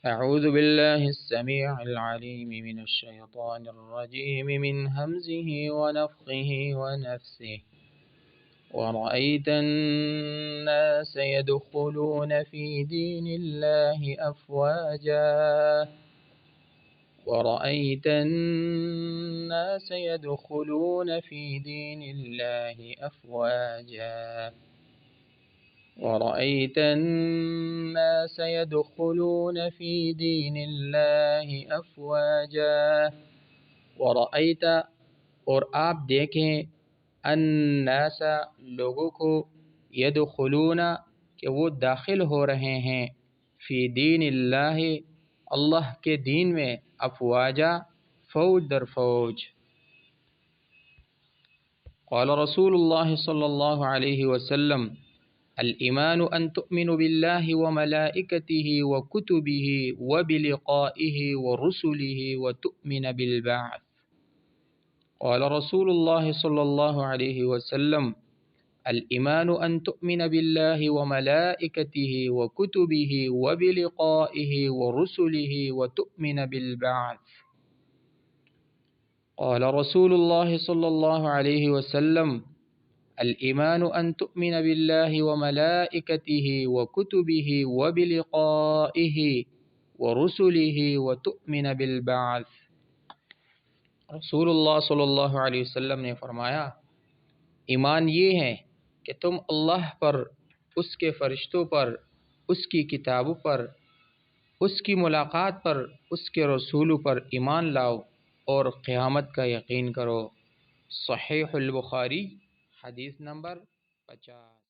अऊज़ु बिल्लाहिस समीइल अलीम मिनश शैतानिर रजीम मिन हमज़िही व नफ़्ख़िही व नफ़्सिही व रअयतन नास यदख़ुलून फ़ी दीनिल्लाहि अफ़वाजा व रअयतन नास यदख़ुलून फ़ी दीनिल्लाहि अफ़वाजा वरअयत अन्नास यदख़ुलून फ़ी दीनिल्लाहि अफ़वाजा। वरअयत और आप देखें अन्नास लोगों को यदख़ुलून कि वो दाखिल हो रहे हैं फ़ी दीनिल्लाहि अल्लाह के दीन में अफ़वाजा फ़ौज दर फ़ौज। क़ाल रसूलुल्लाह सल्लल्लाहु अलैहि वसल्लम अल-ईमानु अन तु'मिनु बिल्लाहि व मलाइकतिहि व कुतुबिहि व बिलिक़ाइहि व रुसुलिहि व तु'मिन बिल बअ्थ। क़ाल रसूलुल्लाह सल्लल्लाहु अलैहि वसल्लम अल-ईमानु अन तु'मिन बिल्लाहि व मलाइकतिहि व कुतुबिहि व बिलिक़ाइहि व रुसुलिहि व तु'मिन बिल बअ्थ। क़ाल रसूलुल्लाह सल्लल्लाहु अलैहि वसल्लम अल-ईमानु अन तु'मिन बिल्लाहि व मलाइकतिहि व कुतुबिहि व बिलिक़ाइहि व रुसुलिहि व तु'मिन बिल बअ्थ। रसूलुल्लाह सल्लल्लाहु अलैहि वसल्लम ने फरमाया, ईमान ये है कि तुम अल्लाह पर, उसके फ़रिश्तों पर, उसकी किताबों पर, उसकी मुलाकात पर, उसके रसूलों पर ईमान लाओ और क़यामत का यकीन करो। सहीहुल बुखारी हदीस नंबर 50।